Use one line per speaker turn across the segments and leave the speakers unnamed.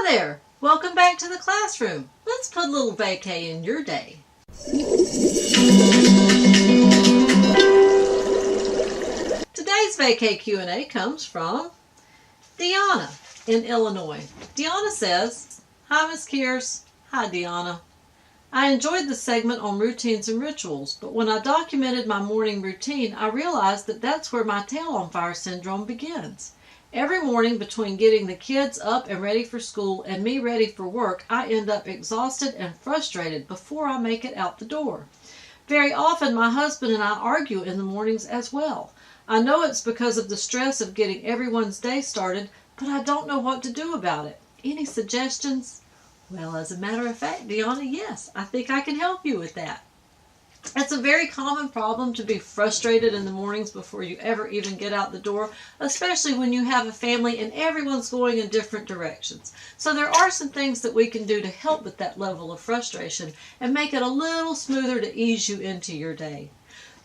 there! Welcome back to the classroom. Let's put a little vacay in your day. Today's vacay Q&A comes from Deanna in Illinois. Deanna says, "Hi Miss Kears." Hi Deanna. "I enjoyed the segment on routines and rituals, but when I documented my morning routine, I realized that that's where my tail on fire syndrome begins. Every morning between getting the kids up and ready for school and me ready for work, I end up exhausted and frustrated before I make it out the door. Very often my husband and I argue in the mornings as well. I know it's because of the stress of getting everyone's day started, but I don't know what to do about it. Any suggestions?" Well, as a matter of fact, Deanna, yes, I think I can help you with that. It's a very common problem to be frustrated in the mornings before you ever even get out the door, especially when you have a family and everyone's going in different directions. So there are some things that we can do to help with that level of frustration and make it a little smoother to ease you into your day.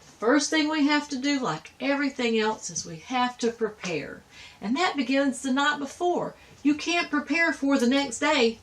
The first thing we have to do, like everything else, is we have to prepare. And that begins the night before. You can't prepare for the next day.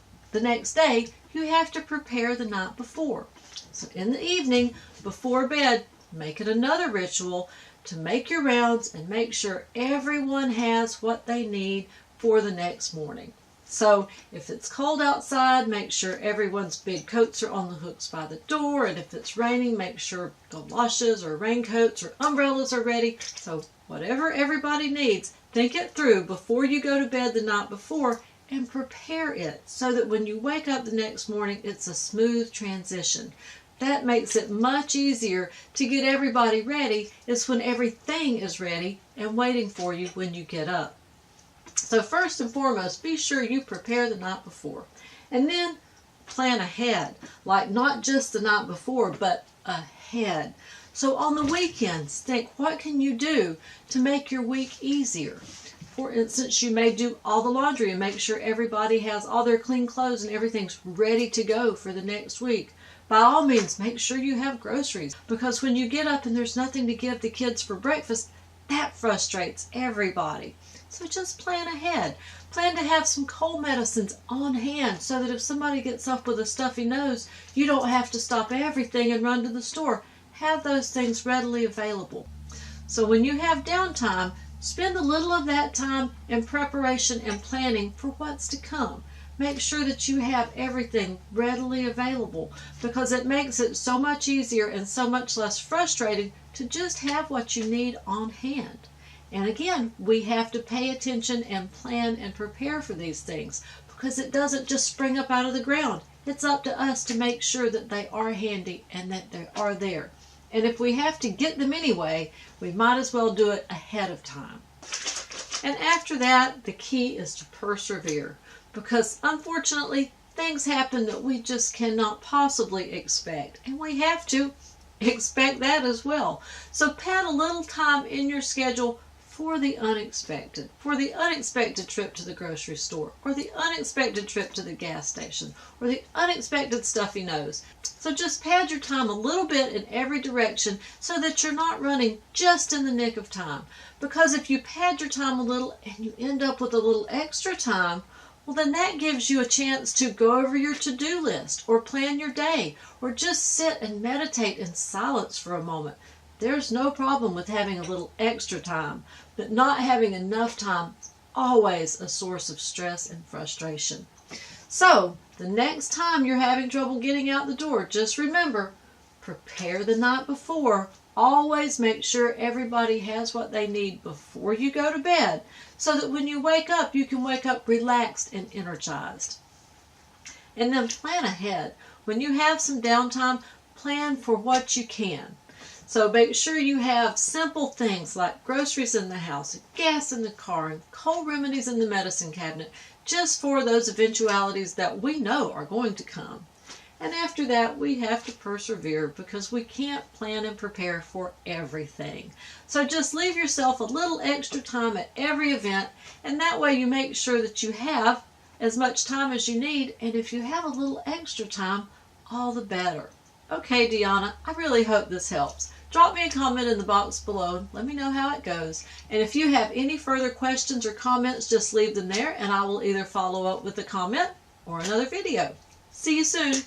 You have to prepare the night before. So in the evening, before bed, make it another ritual to make your rounds and make sure everyone has what they need for the next morning. So if it's cold outside, make sure everyone's big coats are on the hooks by the door, and if it's raining, make sure galoshes or raincoats or umbrellas are ready. So whatever everybody needs, think it through before you go to bed the night before and prepare it so that when you wake up the next morning, it's a smooth transition. That makes it much easier to get everybody ready. It's when everything is ready and waiting for you when you get up. So first and foremost, be sure you prepare the night before. And then plan ahead. Like not just the night before, but ahead. So on the weekends, think, what can you do to make your week easier? For instance, you may do all the laundry and make sure everybody has all their clean clothes and everything's ready to go for the next week. By all means, make sure you have groceries, because when you get up and there's nothing to give the kids for breakfast, that frustrates everybody. So just plan ahead. Plan to have some cold medicines on hand so that if somebody gets up with a stuffy nose, you don't have to stop everything and run to the store. Have those things readily available. So when you have downtime, spend a little of that time in preparation and planning for what's to come. Make sure that you have everything readily available, because it makes it so much easier and so much less frustrating to just have what you need on hand. And again, we have to pay attention and plan and prepare for these things, because it doesn't just spring up out of the ground. It's up to us to make sure that they are handy and that they are there. And if we have to get them anyway, we might as well do it ahead of time. And after that, the key is to persevere, because unfortunately, things happen that we just cannot possibly expect. And we have to expect that as well. So pad a little time in your schedule for the unexpected trip to the grocery store, or the unexpected trip to the gas station, or the unexpected stuffy nose. So just pad your time a little bit in every direction so that you're not running just in the nick of time. Because if you pad your time a little and you end up with a little extra time, well, then that gives you a chance to go over your to-do list, or plan your day, or just sit and meditate in silence for a moment. There's no problem with having a little extra time, but not having enough time is always a source of stress and frustration. So, the next time you're having trouble getting out the door, just remember, prepare the night before. Always make sure everybody has what they need before you go to bed, so that when you wake up, you can wake up relaxed and energized. And then plan ahead. When you have some downtime, plan for what you can. So make sure you have simple things like groceries in the house, gas in the car, and cold remedies in the medicine cabinet, just for those eventualities that we know are going to come. And after that, we have to persevere, because we can't plan and prepare for everything. So just leave yourself a little extra time at every event, and that way you make sure that you have as much time as you need, and if you have a little extra time, all the better. Okay, Deanna, I really hope this helps. Drop me a comment in the box below. Let me know how it goes. And if you have any further questions or comments, just leave them there and I will either follow up with a comment or another video. See you soon.